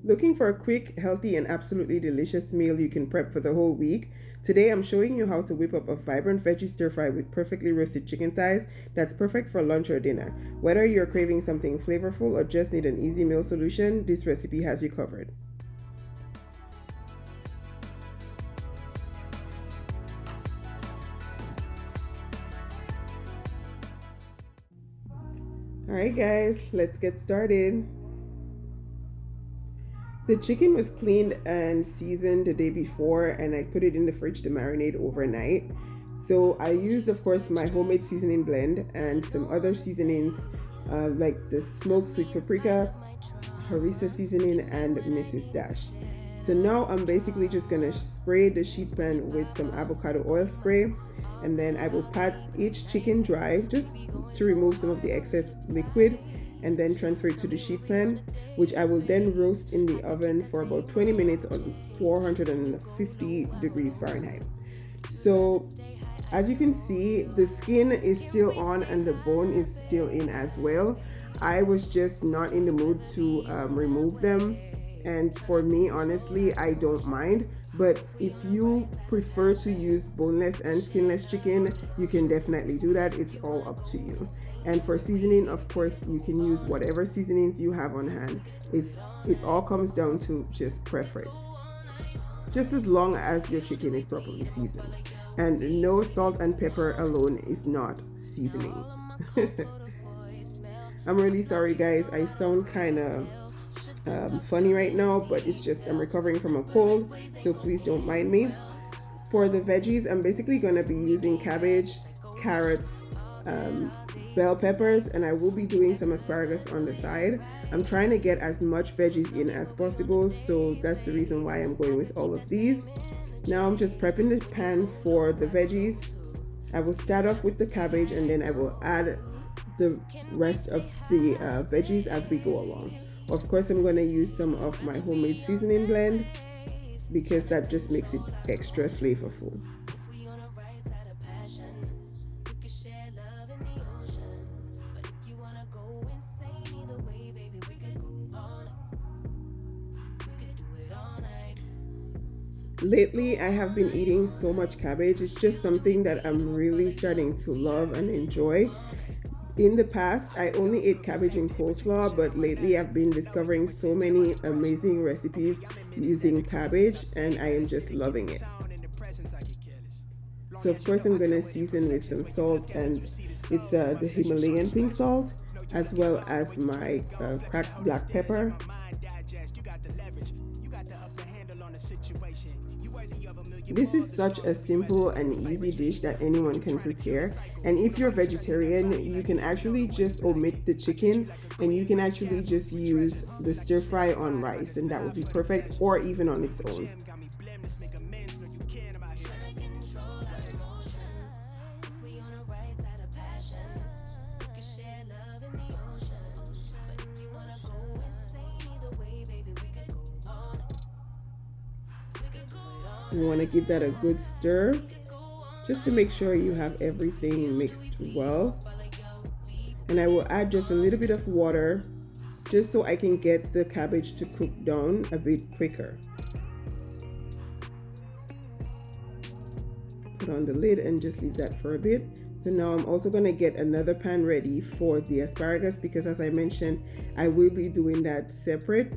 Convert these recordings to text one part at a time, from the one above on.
Looking for a quick, healthy, and absolutely delicious meal you can prep for the whole week? Today I'm showing you how to whip up a vibrant veggie stir fry with perfectly roasted chicken thighs that's perfect for lunch or dinner. Whether you're craving something flavorful or just need an easy meal solution, this recipe has you covered. Alright guys, let's get started. The chicken was cleaned and seasoned the day before, and I put it in the fridge to marinate overnight. So I used, of course, my homemade seasoning blend and some other seasonings like the smoked sweet paprika, harissa seasoning, and Mrs. Dash. So now I'm basically just gonna spray the sheet pan with some avocado oil spray, and then I will pat each chicken dry just to remove some of the excess liquid, and then transfer it to the sheet pan, which I will then roast in the oven for about 20 minutes on 450 degrees Fahrenheit. So as you can see, the skin is still on and the bone is still in as well. I was just not in the mood to remove them, and for me, honestly, I don't mind. But if you prefer to use boneless and skinless chicken, you can definitely do that. It's all up to you. And for seasoning, of course, you can use whatever seasonings you have on hand. It all comes down to just preference. Just as long as your chicken is properly seasoned. And no, salt and pepper alone is not seasoning. I'm really sorry guys, I sound kind of funny right now, but it's just I'm recovering from a cold, so please don't mind me. For the veggies, I'm basically going to be using cabbage, carrots, bell peppers, and I will be doing some asparagus on the side. I'm trying to get as much veggies in as possible, so that's the reason why I'm going with all of these. Now I'm just prepping the pan for the veggies. I will start off with the cabbage, and then I will add the rest of the veggies as we go along. Of course, I'm going to use some of my homemade seasoning blend because that just makes it extra flavorful. Lately, I have been eating so much cabbage. It's just something that I'm really starting to love and enjoy. In the past, I only ate cabbage in coleslaw, but lately I've been discovering so many amazing recipes using cabbage, and I am just loving it. So of course I'm going to season with some salt, and it's the Himalayan pink salt, as well as my cracked black pepper. This is such a simple and easy dish that anyone can prepare, and if you're vegetarian, you can actually just omit the chicken and you can actually just use the stir fry on rice, and that would be perfect, or even on its own. You want to give that a good stir just to make sure you have everything mixed well. And I will add just a little bit of water just so I can get the cabbage to cook down a bit quicker. Put on the lid and just leave that for a bit. So now I'm also going to get another pan ready for the asparagus because, as I mentioned, I will be doing that separate.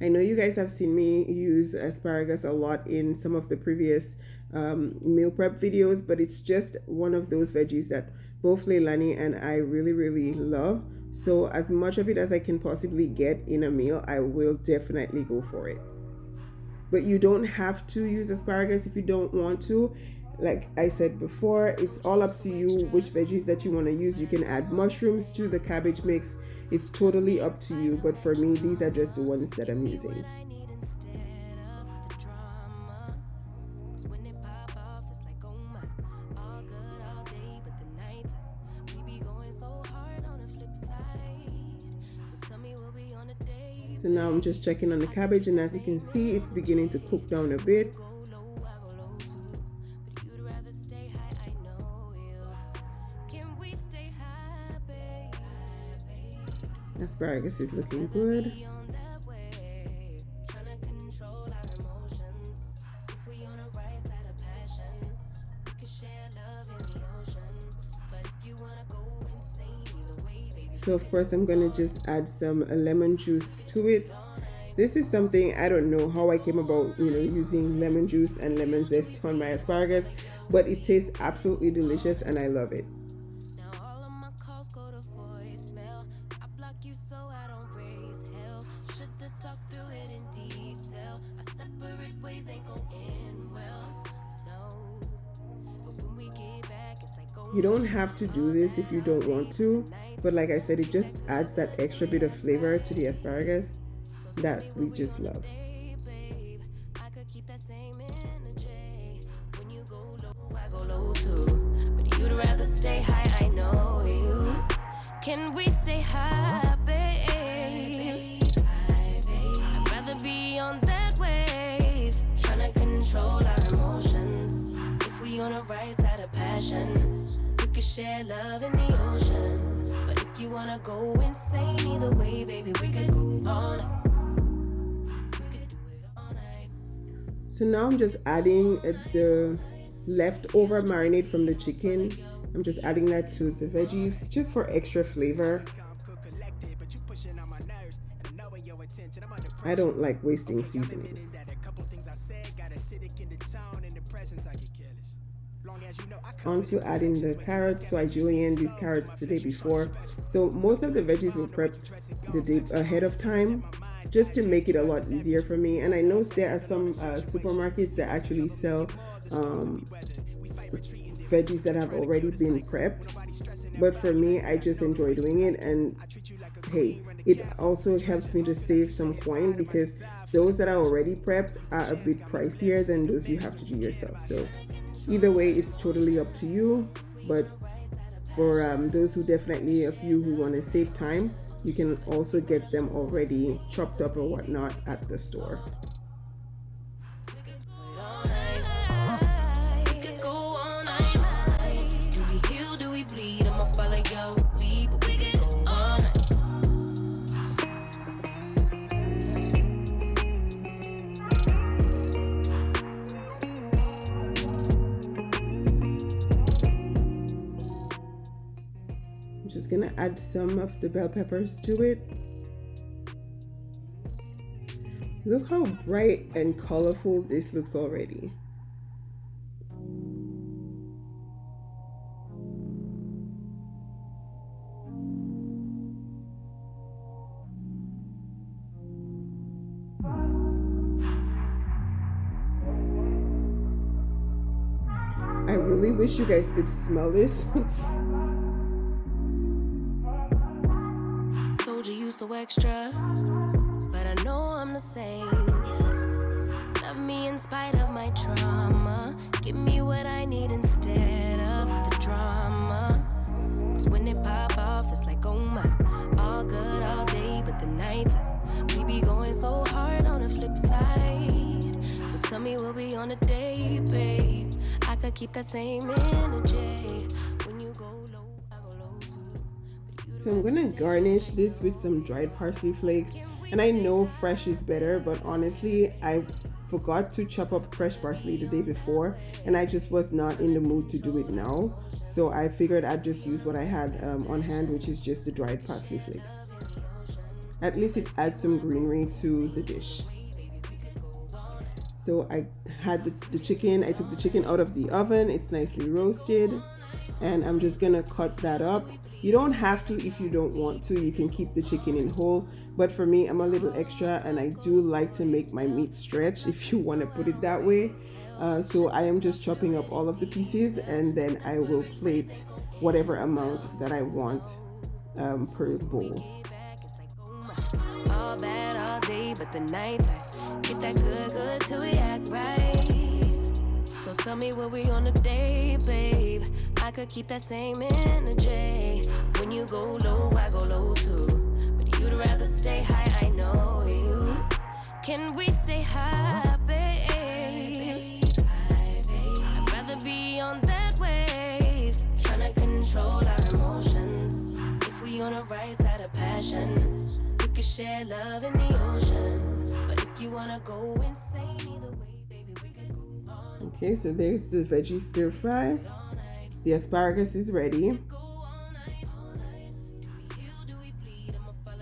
I know you guys have seen me use asparagus a lot in some of the previous meal prep videos, but it's just one of those veggies that both Leilani and I really love. So as much of it as I can possibly get in a meal, I will definitely go for it. But you don't have to use asparagus if you don't want to. Like I said before, it's all up to you which veggies that you want to use. You can add mushrooms to the cabbage mix. It's totally up to you, but for me, these are just the ones that I'm using. So now I'm just checking on the cabbage, and as you can see, it's beginning to cook down a bit. Asparagus is looking good. So of course I'm gonna just add some lemon juice to it. This is something I don't know how I came about, using lemon juice and lemon zest on my asparagus, but it tastes absolutely delicious and I love it. You don't have to do this if you don't want to, but like I said, it just adds that extra bit of flavor to the asparagus that we just love. But you'd rather stay high, I know you. Can we stay high, babe? I'd rather be on that wave, trying to control our emotions. If we on a right side of passion, we could share love in the ocean. But if you wanna go insane either way, baby, we could go on. So now I'm just adding the leftover marinade from the chicken. I'm just adding that to the veggies just for extra flavor. I don't like wasting seasonings. On to adding the carrots. So I julienned these carrots the day before. So most of the veggies were prepped the day ahead of time, just to make it a lot easier for me. And I know there are some supermarkets that actually sell veggies that have already been prepped, but for me, I just enjoy doing it. And hey, it also helps me to save some coin, because those that are already prepped are a bit pricier than those you have to do yourself. So either way, it's totally up to you, but for those who definitely, a few who want to save time, you can also get them already chopped up or whatnot at the store. I'm just gonna add some of the bell peppers to it. Look how bright and colorful this looks already. I really wish you guys could smell this. Told you so extra, but I know I'm the same. Love me in spite of my trauma. Give me what I need instead of the drama. Cause when it pop off, it's like, oh my, all good all day, but the night we be going so hard on the flip side. So tell me we'll be on a day, babe. I could keep that same energy. When you go low, I go low too. So I'm gonna garnish this with some dried parsley flakes. And I know fresh is better, but honestly, I forgot to chop up fresh parsley the day before, and I just was not in the mood to do it now. So I figured I'd just use what I had on hand, which is just the dried parsley flakes. At least it adds some greenery to the dish. So I had the chicken. I took the chicken out of the oven. It's nicely roasted, and I'm just gonna cut that up. You don't have to if you don't want to. You can keep the chicken in whole, but for me, I'm a little extra, and I do like to make my meat stretch, if you want to put it that way. So I am just chopping up all of the pieces, and then I will plate whatever amount that I want per bowl. All bad all day, but the night get that good till we act right. So tell me where we on a day, babe. I could keep that same energy. When you go low, I go low too. But you'd rather stay high, I know you. Can we stay high, babe? I'd rather be on that wave, trying to control our emotions. If we on the right side of passion, we could share love in the ocean. But if you wanna go insane either way, baby, we could go on. Okay, so there's the veggie stir fry. The asparagus is ready.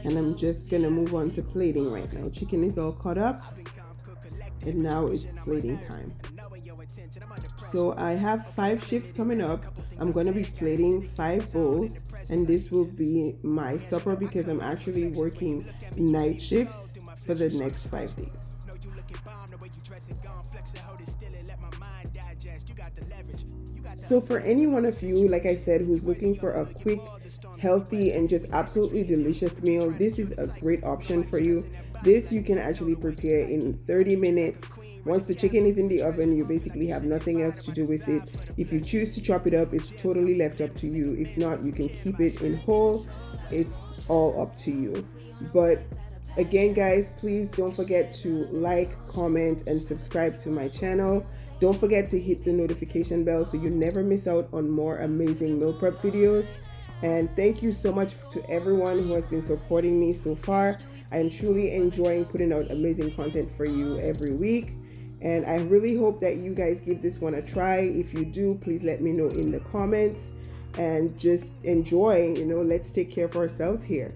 And I'm just gonna move on to plating right now. Chicken is all cut up, and now it's plating time. So I have 5 shifts coming up. I'm gonna be plating 5 bowls, and this will be my supper because I'm actually working night shifts for the next 5 days. So for any one of you, like I said, who's looking for a quick, healthy, and just absolutely delicious meal, this is a great option for you. This you can actually prepare in 30 minutes. Once the chicken is in the oven, you basically have nothing else to do with it. If you choose to chop it up, it's totally left up to you. If not, you can keep it in whole. It's all up to you. But again, guys, please don't forget to like, comment, and subscribe to my channel. Don't forget to hit the notification bell so you never miss out on more amazing meal prep videos. And thank you so much to everyone who has been supporting me so far. I am truly enjoying putting out amazing content for you every week. And I really hope that you guys give this one a try. If you do, please let me know in the comments. And just enjoy, let's take care of ourselves here.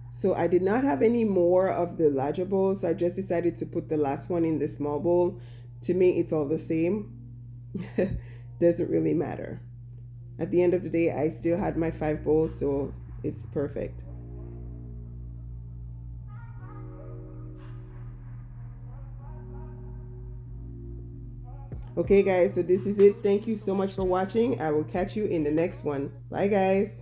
So I did not have any more of the larger bowls, so I just decided to put the last one in the small bowl. To me, it's all the same. Doesn't really matter. At the end of the day, I still had my 5 bowls, so it's perfect. Okay, guys, so this is it. Thank you so much for watching. I will catch you in the next one. Bye, guys.